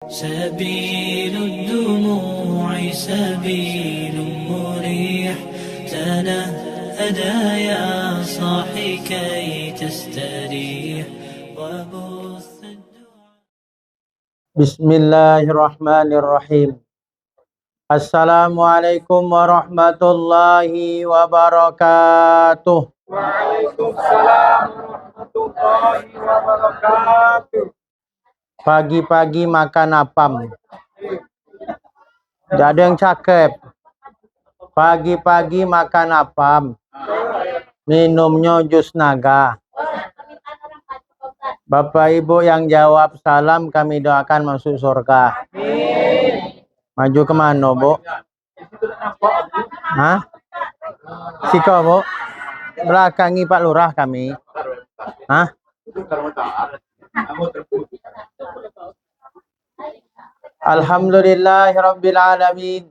سبيل الدموع سبيل مريح، تنهدى يا صاحي كي تستريح وبث Bismillahirrahmanirrahim. Assalamualaikum warahmatullahi wabarakatuh. Waalaikumsalam warahmatullahi wabarakatuh. Pagi-pagi makan apam. Tidak ada yang cakep. Pagi-pagi makan apam. Minumnya jus naga. Bapak Ibu yang jawab salam kami doakan masuk surga. Maju kemana, Bu? Hah? Siko, Bu? Belakangi Pak Lurah kami. Hah? Alhamdulillahirabbil alamin.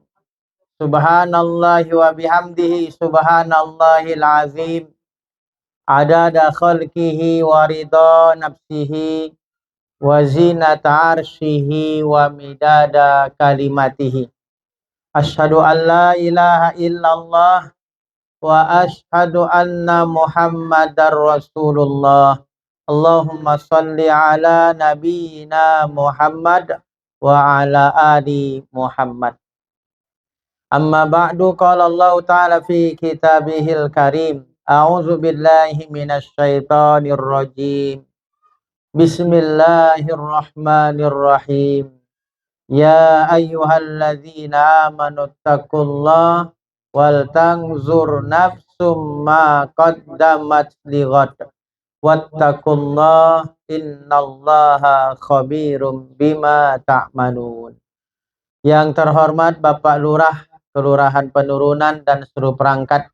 Subhanallahi wa bihamdihi subhanallahil azim. Adada khalqihi wa ridha nafsihi wa zinata arshihi wa midada kalimatihi. Asyhadu an la ilaha illallah wa asyhadu anna Muhammadar Rasulullah. Allahumma salli ala nabiyyina Muhammad wa ala ali Muhammad. Amma ba'du, qala Allah ta'ala fi kitabihil karim. A'udzu billahi minasy syaithanir rajim. Bismillahirrahmanirrahim. Ya ayyuhalladzina amanu taqullaha wal tanzur nafsum ma qaddamat lighad. Wattaqullaha innallaha khabirum bima ta'malun. Yang terhormat Bapak Lurah Kelurahan Penurunan dan seluruh perangkat,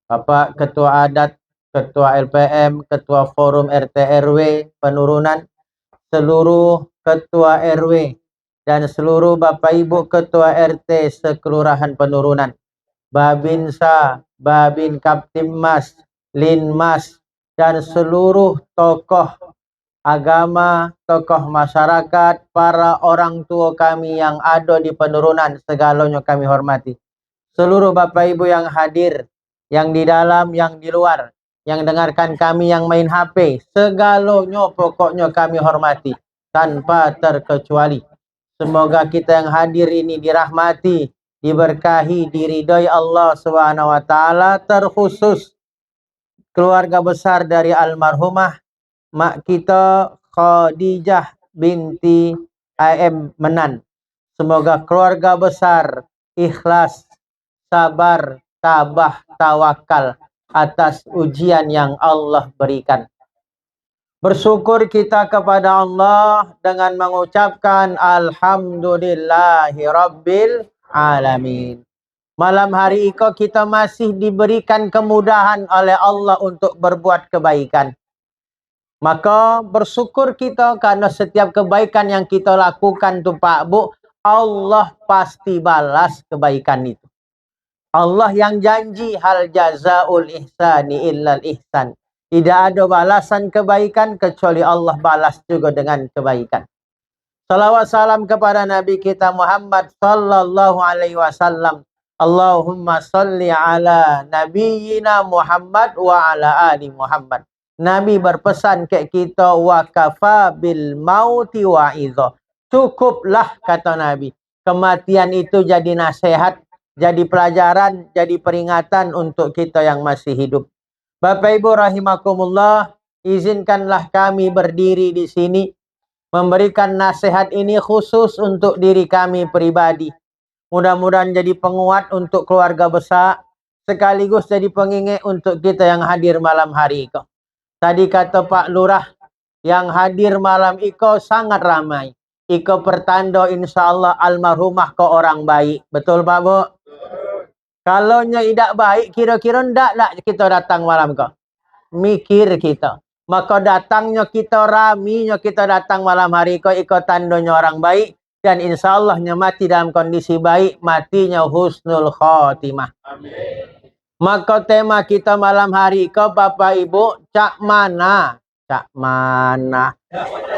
Bapak Ketua Adat, Ketua LPM, Ketua Forum RT RW Penurunan, seluruh Ketua RW, dan seluruh Bapak Ibu Ketua RT sekelurahan Penurunan, Babinsa, Babin Kaptimmas, Linmas, dan seluruh tokoh agama, tokoh masyarakat, para orang tua kami yang ada di Penurunan, segalanya kami hormati. Seluruh Bapak Ibu yang hadir, yang di dalam, yang di luar, yang dengarkan kami, yang main HP, segalanya pokoknya kami hormati tanpa terkecuali. Semoga kita yang hadir ini dirahmati, diberkahi, diridhai Allah SWT, terkhusus keluarga besar dari almarhumah mak kita Khadijah binti AM Menan. Semoga keluarga besar ikhlas, sabar, tabah, tawakal atas ujian yang Allah berikan. Bersyukur kita kepada Allah dengan mengucapkan Alhamdulillahirabbil alamin. Malam hari ini kita masih diberikan kemudahan oleh Allah untuk berbuat kebaikan. Maka bersyukur kita karena setiap kebaikan yang kita lakukan tuh Pak Bu, Allah pasti balas kebaikan itu. Allah yang janji hal jazaul ihsani illal ihsan. Tidak ada balasan kebaikan kecuali Allah balas juga dengan kebaikan. Salawat salam kepada Nabi kita Muhammad sallallahu alaihi wasallam. Allahumma salli ala nabiyyina Muhammad wa ala ali Muhammad. Nabi berpesan ke kita, wa kafa bil mauti wa'idha. Cukuplah, kata Nabi, kematian itu jadi nasihat, jadi pelajaran, jadi peringatan untuk kita yang masih hidup. Bapak Ibu rahimakumullah, izinkanlah kami berdiri di sini memberikan nasihat ini khusus untuk diri kami pribadi. Mudah-mudahan jadi penguat untuk keluarga besar, sekaligus jadi pengingat untuk kita yang hadir malam hari ini. Tadi kata Pak Lurah, yang hadir malam iko sangat ramai. Iko pertanda insya Allah almarhumah ke orang baik. Betul Pak Bu? Kalau tidak baik, kira-kira tidak kita datang malam kau. Mikir kita. Maka datangnya kita, raminya kita datang malam hari iko tandanya orang baik. Dan insya Allah mati dalam kondisi baik, matinya husnul khotimah. Amin. Maka tema kita malam hari ke Bapak Ibu, cak mana? Cak mana?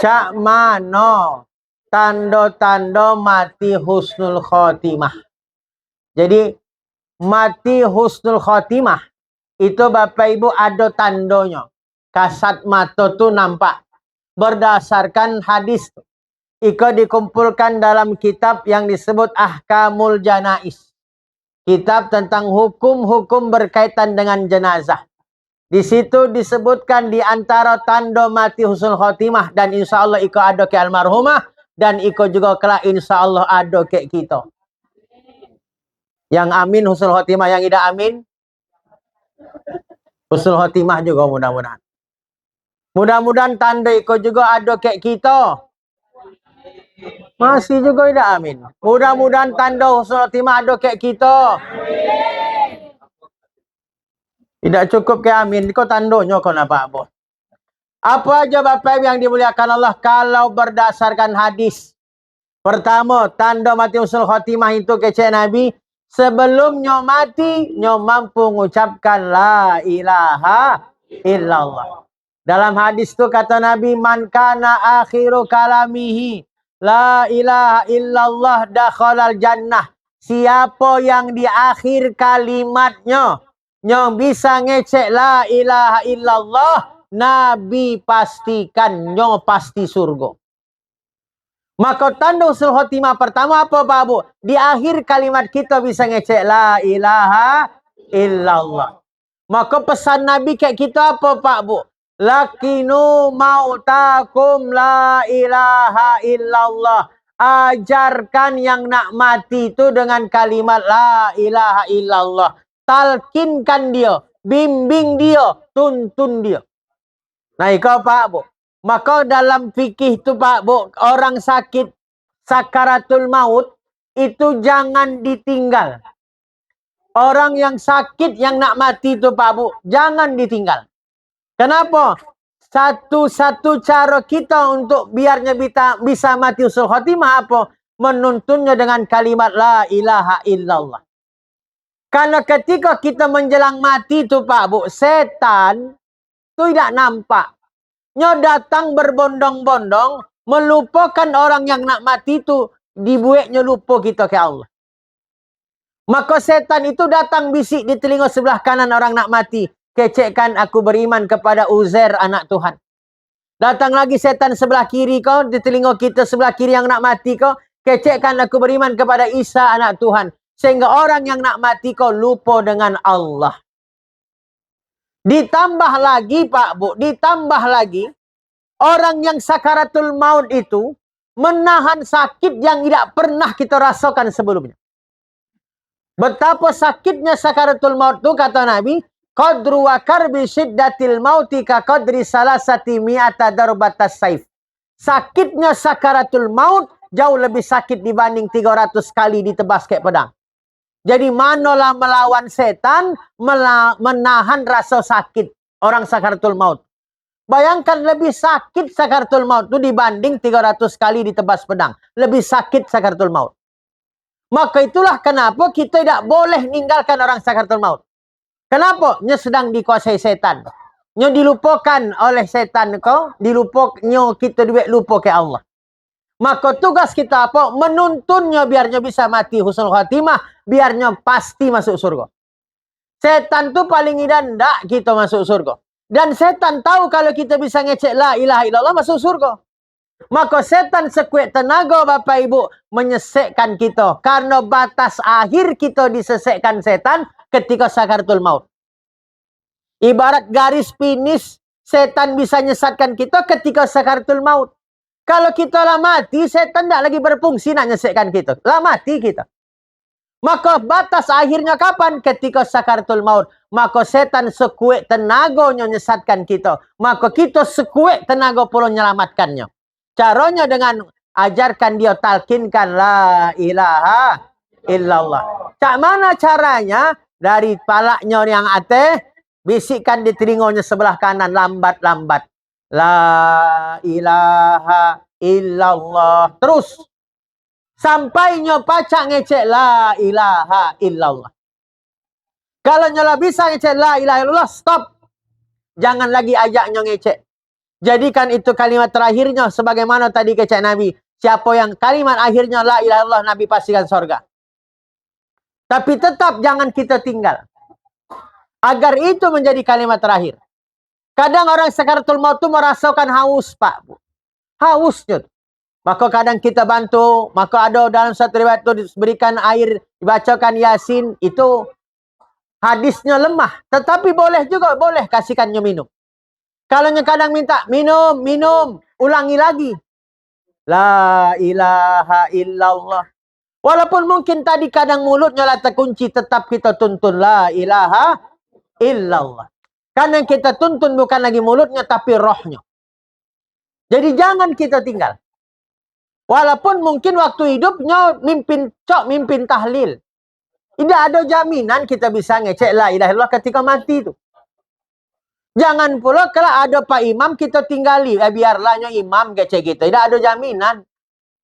Cak mano? tanda-tanda mati husnul khotimah. Jadi mati husnul khotimah itu Bapak Ibu ada tandanya. Kasat mata tu nampak. Berdasarkan hadis iko dikumpulkan dalam kitab yang disebut Ahkamul Janais. Kitab tentang hukum-hukum berkaitan dengan jenazah. Di situ disebutkan di antara tanda mati husnul khotimah dan insya Allah iko ada ke almarhumah dan iko juga kelak insya Allah ada ke kita. Yang amin husnul khotimah, yang tidak amin husnul khotimah juga mudah-mudahan. Mudah-mudahan tanda iko juga ada ke kita. Masih juga tidak amin. Mudah-mudahan tanda husnul khotimah ada ke kita. Tidak cukup ke amin. Kau tandonya kau nampak apa? Apa aja Bapak yang dimuliakan Allah kalau berdasarkan hadis. Pertama, tanda mati husnul khotimah itu kecek Nabi. Sebelum nyo mati, nyo mampu mengucapkan la ilaha illallah. Dalam hadis itu kata Nabi, man kana akhiru kalamihi la ilaha illallah dakhalal jannah. Siapa yang di akhir kalimatnya nyo bisa ngecek la ilaha illallah, Nabi pastikan nyo pasti surga. Maka tanda husnul khotimah pertama apa Pak Bu? Di akhir kalimat kita bisa ngecek la ilaha illallah. Maka pesan Nabi kayak kita apa Pak Bu? Lakinu mautakum la ilaha illallah. Ajarkan yang nak mati itu dengan kalimat la ilaha illallah. Talkinkan dia, bimbing dia, tuntun dia. Nah, ikau Pak Bu. Maka dalam fikih itu Pak Bu, orang sakit sakaratul maut itu jangan ditinggal. Orang yang sakit yang nak mati itu Pak Bu, jangan ditinggal. Kenapa? Satu-satu cara kita untuk biarnya bisa mati husnul khotimah apa? Menuntunnya dengan kalimat la ilaha illallah. Karena ketika kita menjelang mati itu Pak Bu, setan itu tidak nampak. Nyo datang berbondong-bondong, melupakan orang yang nak mati itu, dibuatnya lupa kita ke Allah. Maka setan itu datang bisik di telinga sebelah kanan orang nak mati. Kecekkan aku beriman kepada Uzair anak Tuhan. Datang lagi setan sebelah kiri kau, di telinga kita sebelah kiri yang nak mati kau. Kecekkan aku beriman kepada Isa anak Tuhan. Sehingga orang yang nak mati kau lupa dengan Allah. Ditambah lagi Pak Bu, ditambah lagi orang yang sakaratul maut itu menahan sakit yang tidak pernah kita rasakan sebelumnya. Betapa sakitnya sakaratul maut itu kata Nabi, qadru wa karbi syiddatil mauti ka qadri salasati mi'ata darbatas saif. Sakitnya sakaratul maut jauh lebih sakit dibanding 300 kali ditebas kayak pedang. Jadi manalah melawan setan, menahan rasa sakit orang sakaratul maut. Bayangkan lebih sakit sakaratul maut itu dibanding 300 kali ditebas pedang. Lebih sakit sakaratul maut. Maka itulah kenapa kita tidak boleh ninggalkan orang sakaratul maut. Kenapa? Nya sedang dikuasai setan. Nya dilupakan oleh setan kau, dilupaknya kita lupa ke Allah. Maka tugas kita apa? Menuntunnya biarnya bisa mati husnul khotimah, biarnya pasti masuk surga. Setan tuh paling tidak kita masuk surga. Dan setan tahu kalau kita bisa ngecek la ilaha illallah masuk surga. Maka setan sekuat tenaga Bapak Ibu menyesekkan kita. Karena batas akhir kita disesekkan setan ketika sakaratul maut. Ibarat garis finish, setan bisa nyesatkan kita ketika sakaratul maut. Kalau kita lah mati, setan tidak lagi berfungsi nak nyesekkan kita. Lah mati kita. Maka batas akhirnya kapan? Ketika sakaratul maut. Maka setan sekuat tenaganya nyesatkan kita. Maka kita sekuat tenaga pula menyelamatkannya. Caranya dengan ajarkan dia, talkinkan la ilaha illallah. Cak mana caranya? Dari palaknya yang ateh, bisikkan di telinganya sebelah kanan lambat-lambat. La ilaha illallah. Terus. Sampainya pacak ngecek la ilaha illallah. Kalau nyola bisa ngecek la ilaha illallah, stop. Jangan lagi ajaknya ngecek. Jadikan itu kalimat terakhirnya sebagaimana tadi kecek Nabi. Siapa yang kalimat akhirnya la ilaha illallah, Nabi pastikan surga. Tapi tetap jangan kita tinggal. Agar itu menjadi kalimat terakhir. Kadang orang sakaratul maut itu merasakan haus, Pak. Hausnya. Maka kadang kita bantu. Maka ada dalam satu riwayat itu diberikan air, dibacakan Yasin. Itu hadisnya lemah. Tetapi boleh juga, boleh kasihkannya minum. Kalau kadang minta minum. Ulangi lagi. La ilaha illallah. Walaupun mungkin tadi kadang mulutnya lah terkunci, tetap kita tuntun la ilaha illallah. Karena kita tuntun bukan lagi mulutnya, tapi rohnya. Jadi jangan kita tinggal. Walaupun mungkin waktu hidupnya mimpin tahlil. Tidak ada jaminan kita bisa ngecek la ilaha illallah ketika mati itu. Jangan pula kalau ada Pak Imam kita tinggali. Biarlahnya imam kece kita. Tidak ada jaminan.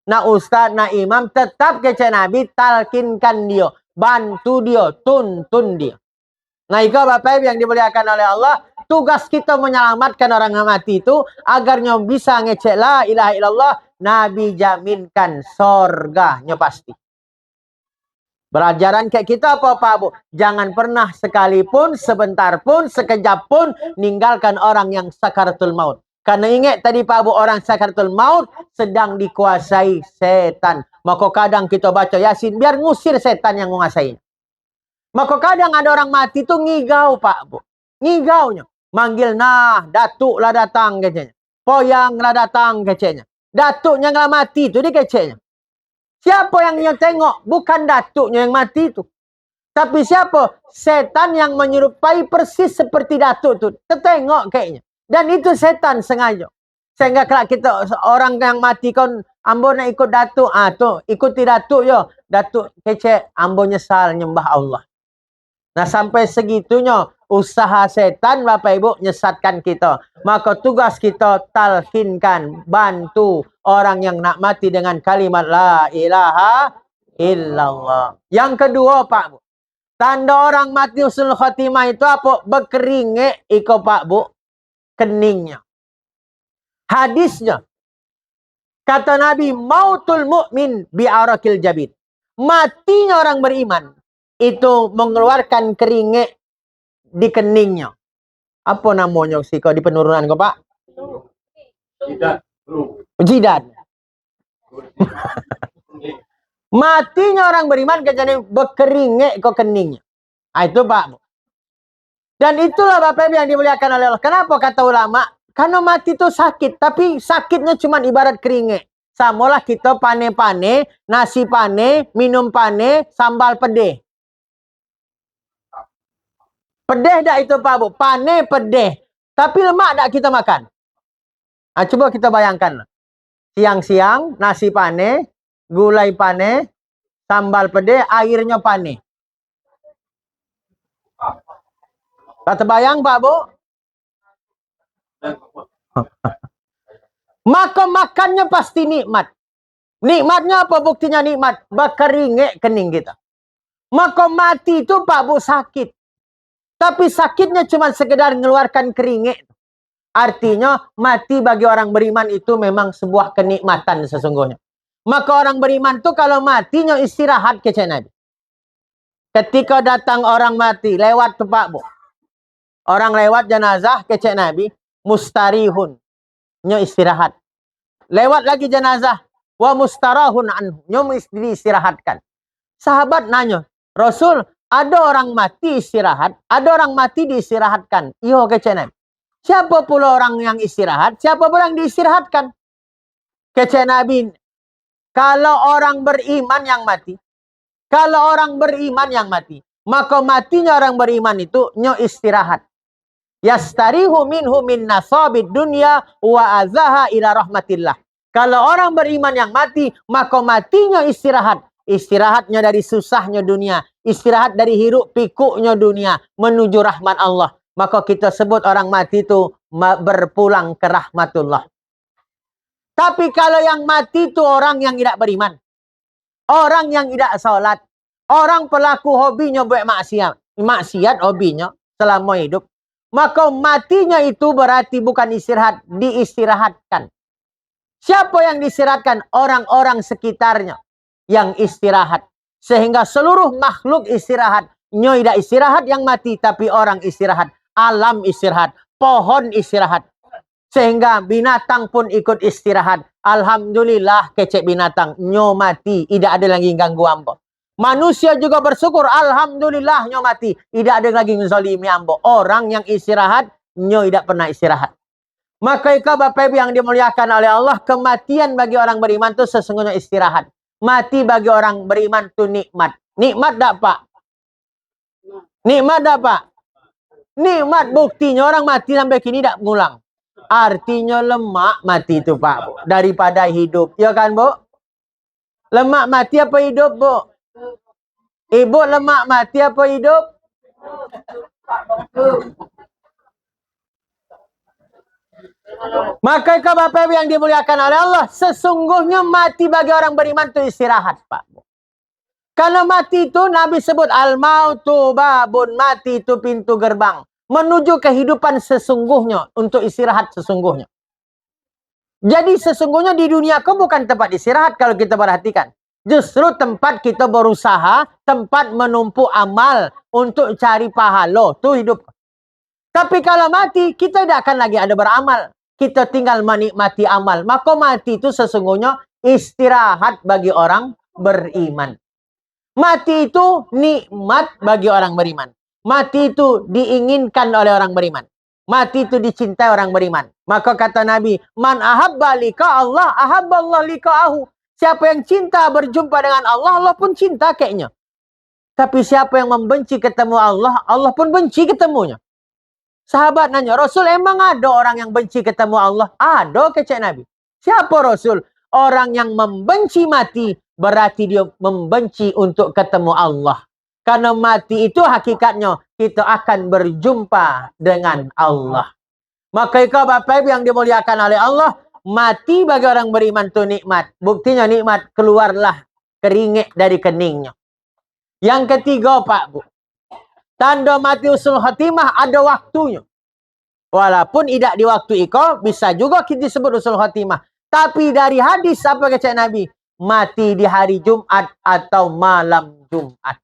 Nah ustaz, nah imam tetap kece Nabi. Talkinkan dia. Bantu dia. Tuntun dia. Nah itu Bapak Ibu yang dimuliakan oleh Allah. Tugas kita menyelamatkan orang yang mati itu. Agarnya bisa ngecek la ilaha illallah. Nabi jaminkan sorganya pasti. Pelajaran kayak kita apa Pak Bu? Jangan pernah sekalipun, sebentar pun, sekejap pun ninggalkan orang yang sakaratul maut. Karena ingat tadi Pak Bu, orang sakaratul maut sedang dikuasai setan. Maka kadang kita baca Yasin biar ngusir setan yang menguasainya. Maka kadang ada orang mati itu ngigau Pak Bu. Ngigaunya. Manggil datuk lah datang kecenya. Poyang lah datang kecenya. Datuknya yang mati itu dia kecenya. Siapa yang tengok? Bukan datuknya yang mati itu. Tapi siapa? Setan yang menyerupai persis seperti datuk itu. Tertengok kayaknya. Dan itu setan sengaja. Sehingga kalau kita orang yang mati kan, ambo nak ikut datuk. Tuh, ikuti datuk yo. Datuk kecek, ambo nyesal nyembah Allah. Nah sampai segitunya usaha setan Bapak Ibu nyesatkan kita. Maka tugas kita talkinkan, bantu orang yang nak mati dengan kalimat la ilaha illallah. Yang kedua Pak Bu, tanda orang mati husnul khotimah itu apa? Berkeringek iko Pak Bu, keningnya. Hadisnya kata Nabi, mautul mu'min bi'arakil jabid. Matinya orang beriman itu mengeluarkan keringek di keningnya. Apa namanya sih kau di penurunan kau Pak? Jidat. Matinya orang beriman kejadian berkeringek ke keningnya. Itu Pak. Dan itulah Bapak Ibu yang dimuliakan oleh Allah. Kenapa kata ulama? Karena mati itu sakit. Tapi sakitnya cuma ibarat keringek. Samalah kita pane-pane, nasi pane, minum pane, sambal pedeh. Pedeh dah itu Pak Bu. Pane pedeh. Tapi lemak tak kita makan. Coba kita bayangkan. Siang-siang, nasi pane, gulai pane, sambal pedeh, airnya pane. Tak terbayang Pak Bu? Maka makannya pasti nikmat. Nikmatnya apa buktinya nikmat? Berkeringek kening kita. Maka mati itu Pak Bu sakit. Tapi sakitnya cuma sekedar mengeluarkan keringek. Artinya mati bagi orang beriman itu memang sebuah kenikmatan sesungguhnya. Maka orang beriman itu kalau matinya istirahat ke Nabi. Ketika datang orang mati lewat tuh Pak Bu. Orang lewat jenazah ke Nabi. Mustarihun. Nyo istirahat. Lewat lagi jenazah. Wa mustarahun anhu. Nyo diistirahatkan. Sahabat nanya. Rasul, ada orang mati istirahat, ada orang mati diistirahatkan. Iyo kece Nabi. Siapa pula orang yang istirahat? Siapa pula yang diistirahatkan? Kece Nabi. Kalau orang beriman yang mati. Kalau orang beriman yang mati. Maka matinya orang beriman itu nyo istirahat. Yastarihu minhu min nasabid dunya wa azaha ila rahmatillah. Kalau orang beriman yang mati, maka matinya istirahat. Istirahatnya dari susahnya dunia. Istirahat dari hiruk pikuknya dunia. Menuju rahmat Allah. Maka kita sebut orang mati itu berpulang ke rahmatullah. Tapi kalau yang mati itu orang yang tidak beriman. Orang yang tidak sholat. Orang pelaku hobinya buat maksiat. Maksiat hobinya selama hidup. Maka matinya itu berarti bukan istirahat. Diistirahatkan. Siapa yang diistirahatkan? Orang-orang sekitarnya yang istirahat. Sehingga seluruh makhluk istirahat. Nyo tidak istirahat yang mati, tapi orang istirahat. Alam istirahat. Pohon istirahat. Sehingga binatang pun ikut istirahat. Alhamdulillah kecek binatang. Nyo mati. Tidak ada lagi ganggu ambo. Manusia juga bersyukur. Alhamdulillah nyo mati. Tidak ada lagi ngezalimi ambo. Orang yang istirahat. Nyo tidak pernah istirahat. Maka ikut Bapak Ibu yang dimuliakan oleh Allah. Kematian bagi orang beriman itu sesungguhnya istirahat. Mati bagi orang beriman itu nikmat. Nikmat tak Pak? Nikmat tak Pak? Nikmat buktinya orang mati sampai kini tak mengulang. Artinya lemak mati itu Pak. Daripada hidup. Ya kan Bu? Lemak mati apa hidup Bu? Ibu lemak mati apa hidup? Maka ikut Bapak Ibu yang dimuliakan oleh Allah. Sesungguhnya mati bagi orang beriman itu istirahat Pak. Karena mati itu Nabi sebut al-mautu babun, mati itu pintu gerbang. Menuju kehidupan sesungguhnya. Untuk istirahat sesungguhnya. Jadi sesungguhnya di dunia kau bukan tempat istirahat kalau kita perhatikan. Justru tempat kita berusaha, tempat menumpuk amal untuk cari pahala. Itu hidup. Tapi kalau mati, kita tidak akan lagi ada beramal. Kita tinggal menikmati amal. Maka mati itu sesungguhnya istirahat bagi orang beriman. Mati itu nikmat bagi orang beriman. Mati itu diinginkan oleh orang beriman. Mati itu dicintai orang beriman. Maka kata Nabi, man ahabba liqa Allah, ahabba Allah liqa'ahu. Siapa yang cinta berjumpa dengan Allah, Allah pun cinta kayaknya. Tapi siapa yang membenci ketemu Allah, Allah pun benci ketemunya. Sahabat nanya, Rasul emang ada orang yang benci ketemu Allah? Ada kecek Nabi. Siapa Rasul? Orang yang membenci mati, berarti dia membenci untuk ketemu Allah. Karena mati itu hakikatnya, kita akan berjumpa dengan Allah. Maka ikut Bapak Ibu yang dimuliakan oleh Allah, mati bagi orang beriman itu nikmat. Buktinya nikmat, keluarlah keringat dari keningnya. Yang ketiga Pak Bu, tanda mati usul khatimah ada waktunya. Walaupun tidak di waktu itu, bisa juga kita sebut usul khatimah. Tapi dari hadis apa kata Nabi? Mati di hari Jumat atau malam Jumat.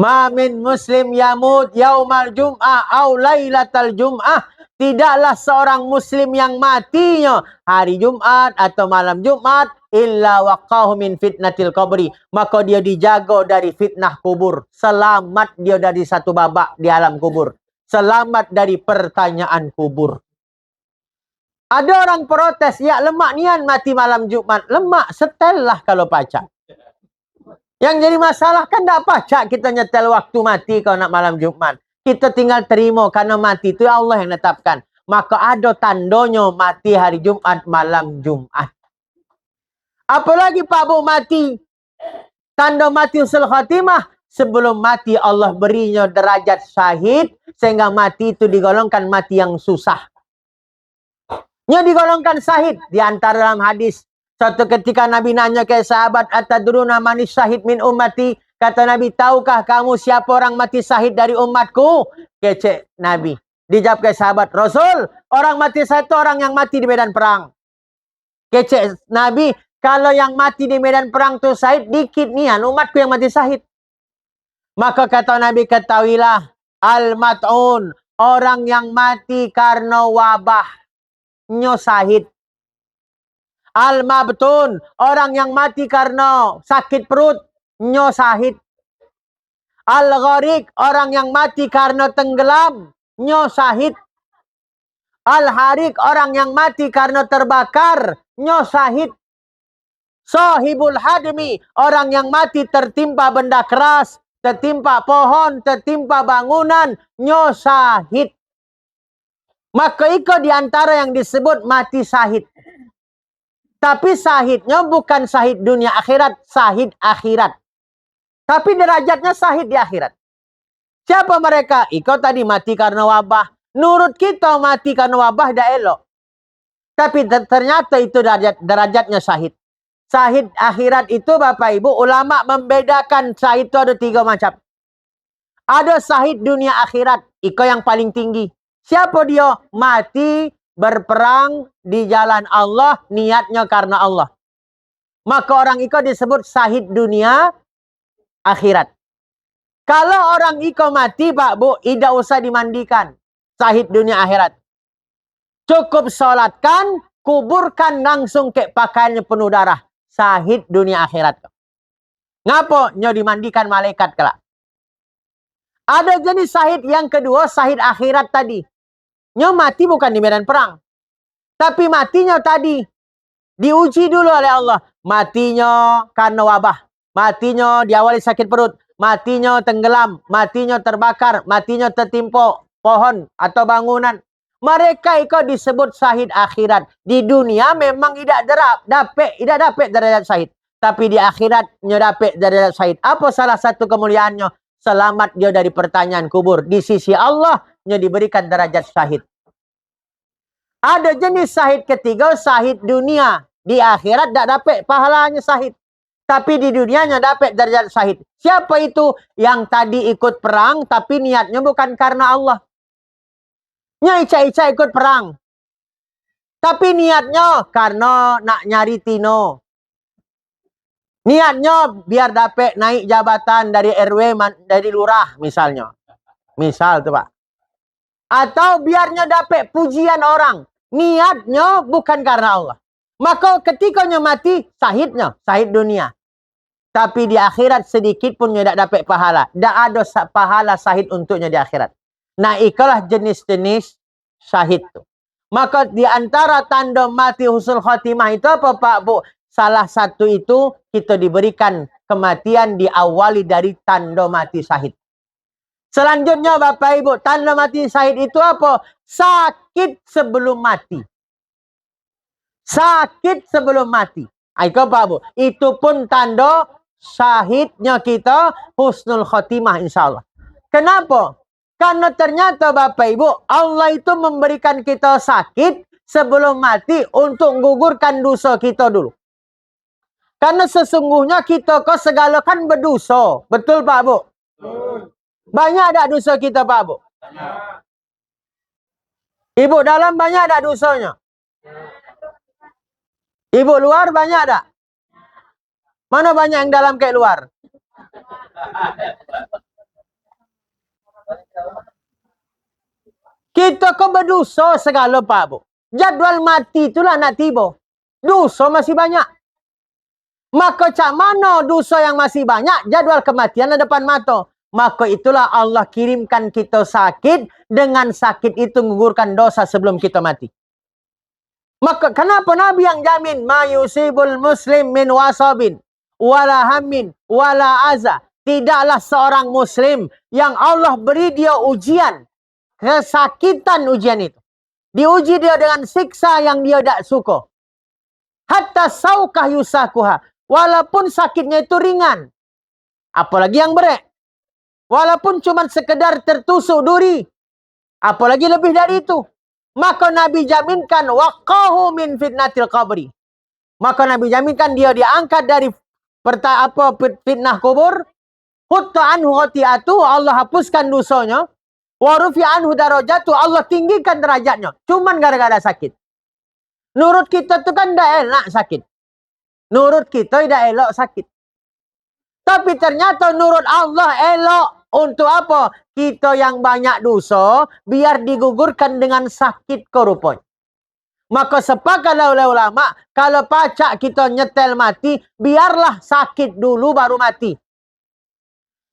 Ma min muslim yamut yaumal jum'ah au lailatal jum'ah. Tidaklah seorang muslim yang matinya hari Jumat atau malam Jumat illa waqahu min fitnatil qabri. Maka dia dijaga dari fitnah kubur. Selamat dia dari satu babak di alam kubur. Selamat dari pertanyaan kubur. Ada orang protes, ya lemak nian mati malam Jumat. Lemak, setel lah kalau pacak. Yang jadi masalah kan tak pacak kita nyetel waktu mati kalau nak malam Jumat. Kita tinggal terima karena mati itu Allah yang netapkan. Maka ada tandanya mati hari Jumat malam Jumat. Apalagi Pak Bu mati. Tanda mati usul khatimah. Sebelum mati Allah berinya derajat syahid. Sehingga mati itu digolongkan mati yang susah. Nya digolongkan syahid. Di antara dalam hadis. Suatu ketika Nabi nanya ke sahabat. Atadruna manis syahid min ummati. Kata Nabi, tahukah kamu siapa orang mati syahid dari umatku? Kecek Nabi. Dijawab ke sahabat, Rasul, orang mati syahid itu orang yang mati di medan perang. Kecek Nabi, kalau yang mati di medan perang itu syahid, dikit nian umatku yang mati syahid. Maka kata Nabi, ketahuilah, al-mat'un, orang yang mati karena wabah, nyo syahid. Al-mabtun, orang yang mati karena sakit perut, nyo syahid. Al-gharik, orang yang mati karena tenggelam, nyo syahid. Al-harik, orang yang mati karena terbakar, nyo syahid. Sahibul hadmi, orang yang mati tertimpa benda keras, tertimpa pohon, tertimpa bangunan, nyo syahid. Maka itu diantara yang disebut mati syahid. Tapi syahidnya bukan syahid dunia akhirat, syahid akhirat. Tapi derajatnya syahid di akhirat. Siapa mereka? Ikut tadi mati karena wabah. Nurut kita mati karena wabah dah elok. Tapi ternyata itu derajatnya syahid. Syahid akhirat itu Bapak Ibu, ulama membedakan syahid itu ada 3 macam. Ada syahid dunia akhirat. Itu yang paling tinggi. Siapa dia? Mati berperang di jalan Allah, niatnya karena Allah. Maka orang itu disebut syahid dunia akhirat. Kalau orang itu mati, Pak Bu, tidak usah dimandikan. Syahid dunia akhirat. Cukup sholatkan, kuburkan langsung ke pakaiannya penuh darah. Syahid dunia akhirat. Ngapo? Nyo dimandikan malaikat kelak. Ada jenis syahid yang kedua, syahid akhirat tadi. Nyo mati bukan di medan perang. Tapi matinya tadi diuji dulu oleh Allah. Matinya karena wabah. Matinya diawali sakit perut. Matinya tenggelam. Matinya terbakar. Matinya tertimpa pohon atau bangunan. Mereka itu disebut syahid akhirat. Di dunia memang tidak dapat derajat syahid. Tapi di akhirat dapat derajat syahid. Apa salah satu kemuliaannya? Selamat dia dari pertanyaan kubur. Di sisi Allah diberikan derajat syahid. Ada jenis syahid ketiga, syahid dunia. Di akhirat tidak dapat pahalanya syahid. Tapi di dunianya dapat derajat syahid. Siapa itu? Yang tadi ikut perang, tapi niatnya bukan karena Allah. Ica-ica ikut perang. Tapi niatnya karena nak nyari Tino. Niatnya biar dapat naik jabatan dari RW, dari lurah misalnya. Misal tuh Pak. Atau biarnya dapat pujian orang. Niatnya bukan karena Allah. Maka ketikanya mati, syahidnya, syahid dunia. Tapi di akhirat sedikit pun tidak dapat pahala. Tidak ada pahala syahid untuknya di akhirat. Nah, ikalah jenis-jenis syahid itu. Maka di antara tanda mati husnul khotimah itu apa Pak Bu? Salah satu itu kita diberikan kematian diawali dari tanda mati syahid. Selanjutnya Bapak Ibu, tanda mati syahid itu apa? Sakit sebelum mati. Sakit sebelum mati. Itu Pak Bu. Itu pun tanda syahidnya kita husnul khotimah insyaAllah. Kenapa? Karena ternyata Bapak Ibu, Allah itu memberikan kita sakit sebelum mati untuk menggugurkan dosa kita dulu. Karena sesungguhnya kita kok segala kan berdosa. Betul Pak Bu? Banyak ada dosa kita Pak Bu? Ibu dalam banyak ada dosanya? Ibu luar banyak ada? Mana banyak yang dalam kayak luar? Kita kok berdosa segala Pak Bu. Jadwal mati itulah nak tiba. Dosa masih banyak. Maka cak mana dosa yang masih banyak, jadwal kematian di depan mata. Maka itulah Allah kirimkan kita sakit, dengan sakit itu menggugurkan dosa sebelum kita mati. Maka kenapa Nabi yang jamin? Ma yusibul muslim min wasabin, wala hammin, wala aza. Tidaklah seorang muslim yang Allah beri dia ujian. Kesakitan ujian itu. Diuji dia dengan siksa yang dia tidak suka. Hatta saukah yusakuha. Walaupun sakitnya itu ringan. Apalagi yang berat. Walaupun cuma sekedar tertusuk duri. Apalagi lebih dari itu. Maka Nabi jaminkan. Waqahu min fitnatil qabri. Maka Nabi jaminkan dia diangkat dari fitnah kubur. Hutta anhu khoti'atu. Allah hapuskan dosanya. Wa rufi anhu darajatu. Allah tinggikan derajatnya. Cuman gara-gara sakit. Nurut kita tu kan tidak enak sakit. Nurut kita tidak elok sakit. Tapi ternyata nurut Allah elok. Untuk apa? Kita yang banyak dosa, biar digugurkan dengan sakit korupon. Maka sepakatlah oleh ulama, kalau pacak kita nyetel mati, biarlah sakit dulu baru mati.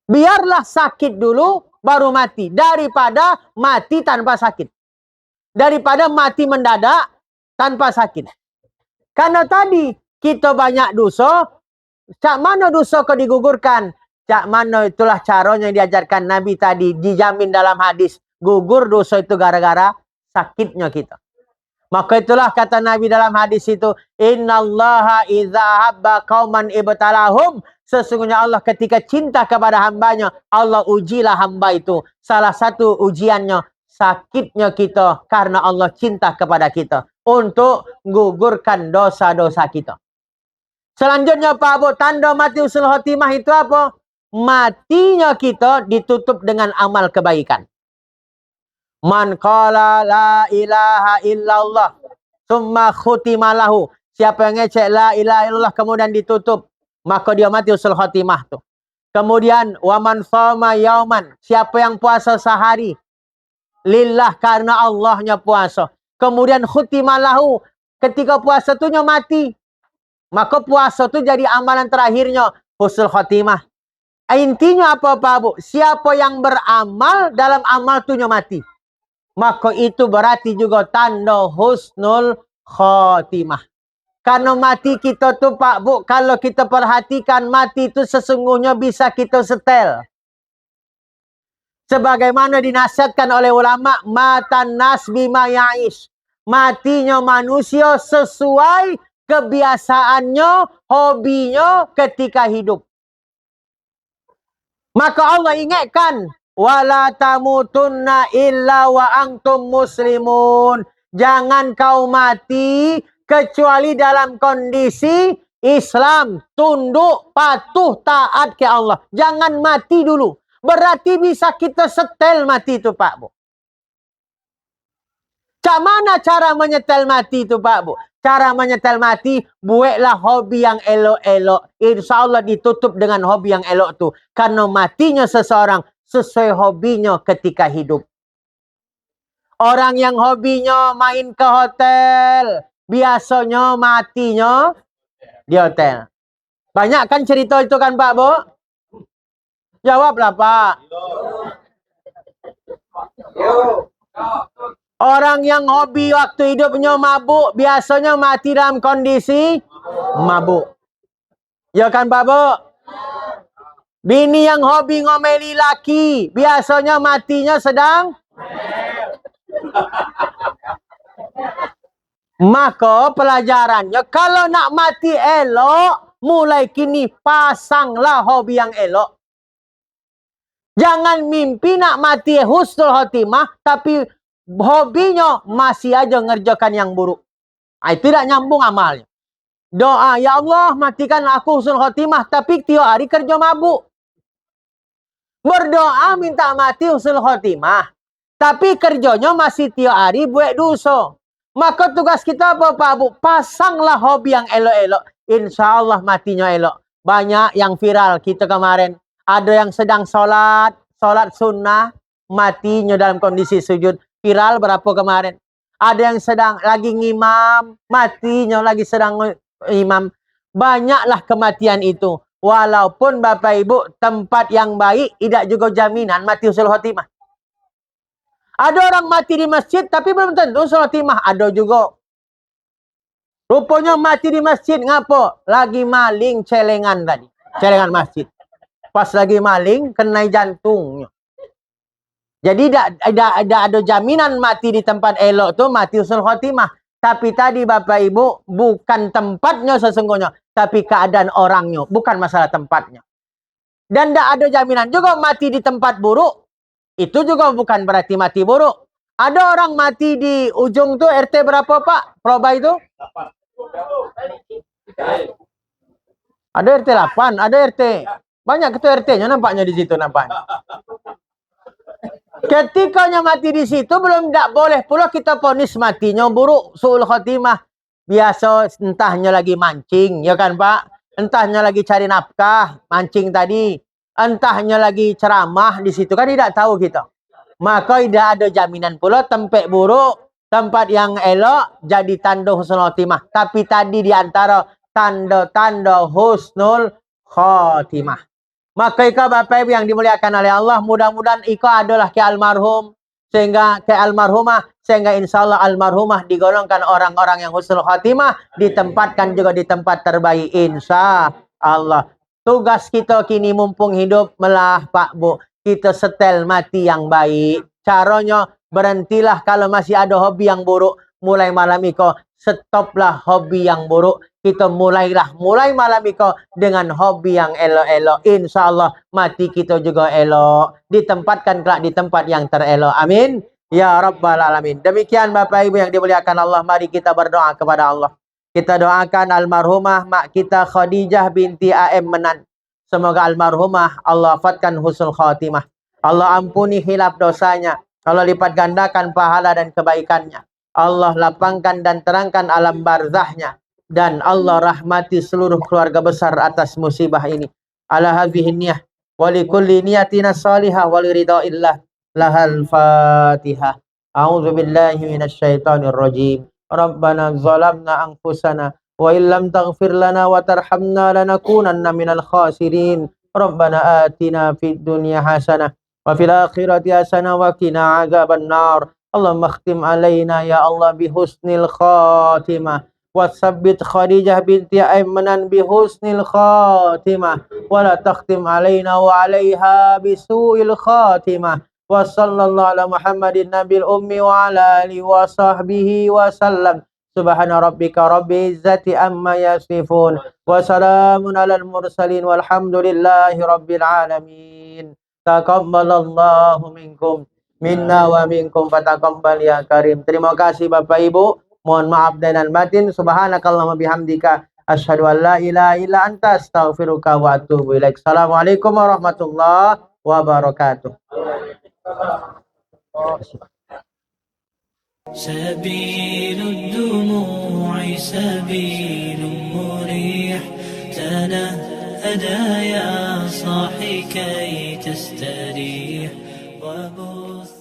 Biarlah sakit dulu baru mati. Daripada mati tanpa sakit. Daripada mati mendadak tanpa sakit. Karena tadi kita banyak dosa, cak mana dosa kau digugurkan? Cak mana itulah caranya yang diajarkan Nabi tadi, dijamin dalam hadis. Gugur dosa itu gara-gara sakitnya kita. Maka itulah kata Nabi dalam hadis itu, innallaha idza habba qauman ibtalahum. Sesungguhnya Allah ketika cinta kepada hambanya, Allah ujilah hamba itu. Salah satu ujiannya, sakitnya kita karena Allah cinta kepada kita. Untuk gugurkan dosa-dosa kita. Selanjutnya Pak Abu, tanda mati husnul khotimah itu apa? Matinya kita ditutup dengan amal kebaikan. Man qala la ilaha illallah summa khutimalahu. Siapa yang ngecek la ilaha illallah kemudian ditutup, maka dia mati husnul khatimah tu. Kemudian waman shoma yauman, siapa yang puasa sehari lillah karena Allahnya puasa. Kemudian khutimalahu, ketika puasa tu nya mati, maka puasa tu jadi amalan terakhirnya husnul khatimah. Intinya apa Pak Bu? Siapa yang beramal dalam amal tu nya mati, maka itu berarti juga tanda husnul khatimah. Karena mati kita tu Pak Bu, kalau kita perhatikan mati itu sesungguhnya bisa kita setel. Sebagaimana dinasihatkan oleh ulama, matan nas bima ya'ish. Matinya manusia sesuai kebiasaannya, hobinya ketika hidup. Maka Allah ingatkan, wala tamutunna illa wa antum muslimun. Jangan kau mati kecuali dalam kondisi Islam, tunduk, patuh, taat ke Allah. Jangan mati dulu. Berarti bisa kita setel mati itu Pak Bu. Cak mana cara menyetel mati itu Pak Bu? Cara menyetel mati, buatlah hobi yang elok-elok. Insya Allah ditutup dengan hobi yang elok tu. Karena matinya seseorang sesuai hobinya ketika hidup. Orang yang hobinya main ke hotel, biasanya matinya di hotel. Banyak kan cerita itu kan Pak Bu? Jawablah Pak. Orang yang hobi waktu hidupnya mabuk, biasanya mati dalam kondisi mabuk. Ya kan Pak Bu? Bini yang hobi ngomeli laki, biasanya matinya sedang. Maka pelajarannya, kalau nak mati elok, mulai kini pasanglah hobi yang elok. Jangan mimpi nak mati husnul khotimah, tapi hobinya masih aja ngerjakan yang buruk. Tidak nyambung amalnya. Doa, ya Allah matikan aku husnul khotimah, tapi tiap hari kerja mabuk. Berdoa minta mati husnul khotimah, tapi kerjanya masih tiap hari buat dosa. Maka tugas kita apa Pak Bu? Pasanglah hobi yang elok-elok. Insya Allah matinya elok. Banyak yang viral kita kemarin. Ada yang sedang sholat sunnah, matinya dalam kondisi sujud. Viral berapa kemarin? Ada yang sedang lagi ngimam, matinya lagi sedang imam. Banyaklah kematian itu. Walaupun Bapak Ibu tempat yang baik, tidak juga jaminan mati husnul khotimah. Ada orang mati di masjid, tapi belum tentu husnul khotimah. Ada juga. Rupanya mati di masjid, ngapa? Lagi maling celengan tadi. Celengan masjid. Pas lagi maling, kena jantungnya. Jadi tidak ada jaminan mati di tempat elok tu mati husnul khotimah. Tapi tadi Bapak Ibu, bukan tempatnya sesungguhnya, tapi keadaan orangnya, bukan masalah tempatnya. Dan tidak ada jaminan juga mati di tempat buruk, itu juga bukan berarti mati buruk. Ada orang mati di ujung tu RT berapa Pak? Proba itu? Ada RT 8, ada RT. Banyak ketua RT-nya nampaknya di situ nampaknya. Ketikanya mati di situ belum tidak boleh pula kita vonis matinya buruk, suul khotimah. Biasa entahnya lagi mancing, ya kan Pak? Entahnya lagi cari nafkah, mancing tadi. Entahnya lagi ceramah di situ kan tidak tahu kita. Maka tidak ada jaminan pula tempat buruk, tempat yang elok jadi tanda husnul khotimah. Tapi tadi di antara tanda-tanda husnul khotimah. Maka ika Bapak Ibu yang dimuliakan oleh Allah, mudah-mudahan ika adalah ke almarhum, sehingga ke almarhumah, sehingga insya Allah almarhumah digolongkan orang-orang yang husnul khotimah, ditempatkan juga di tempat terbaik insya Allah. Tugas kita kini mumpung hidup melah Pak Bu, kita setel mati yang baik. Caranya berhentilah kalau masih ada hobi yang buruk. Mulai malam iko stoplah hobi yang buruk. Kita mulai malam iko dengan hobi yang elok-elok. Insya Allah mati kita juga elok. Ditempatkan kelak di tempat yang terelok. Amin. Ya Rabbal Alamin. Demikian Bapak Ibu yang dimuliakan Allah. Mari kita berdoa kepada Allah. Kita doakan almarhumah mak kita Khadijah binti A.M. Menan. Semoga almarhumah Allah wafatkan husnul khatimah. Allah ampuni hilaf dosanya. Allah lipat gandakan pahala dan kebaikannya. Allah lapangkan dan terangkan alam barzahnya. Dan Allah rahmati seluruh keluarga besar atas musibah ini. Ala hadhihi niyah wa likulli niyatina salihah wa liridhaillah lahal fatihah. A'udzu billahi minasyaitonir rajim. Rabbana zalamna anfusana wa illam taghfir lana wa tarhamna lanakunanna minal khasirin. Rabbana atina fid dunya hasanah wa fil akhirati hasanah wa qina adzaban nar. Allahumma khtim alaina ya Allah bihusnil khatimah. وثبت خديجة بنت أيمن بحسن الخاتمة ولا تختم علينا وعليها بسوء الخاتمة وصلى الله على محمد النبي الأمي وعلى آله وصحبه وسلم سبحان ربك رب العزة عما يصفون وسلام على المرسلين والحمد لله رب العالمين تقبل الله منكم minna wa minkum fataqabbal ya karim. Terima kasih Bapak Ibu. Mohon maaf dan batin. Subhanakallahumma bihamdika asyhadu an la ilaha illa anta astaghfiruka wa atubu ilaik. Assalamualaikum warahmatullahi wabarakatuh. سبيل الدموع سبيل مريح تنهدى يا صاحي كي تستريح وبث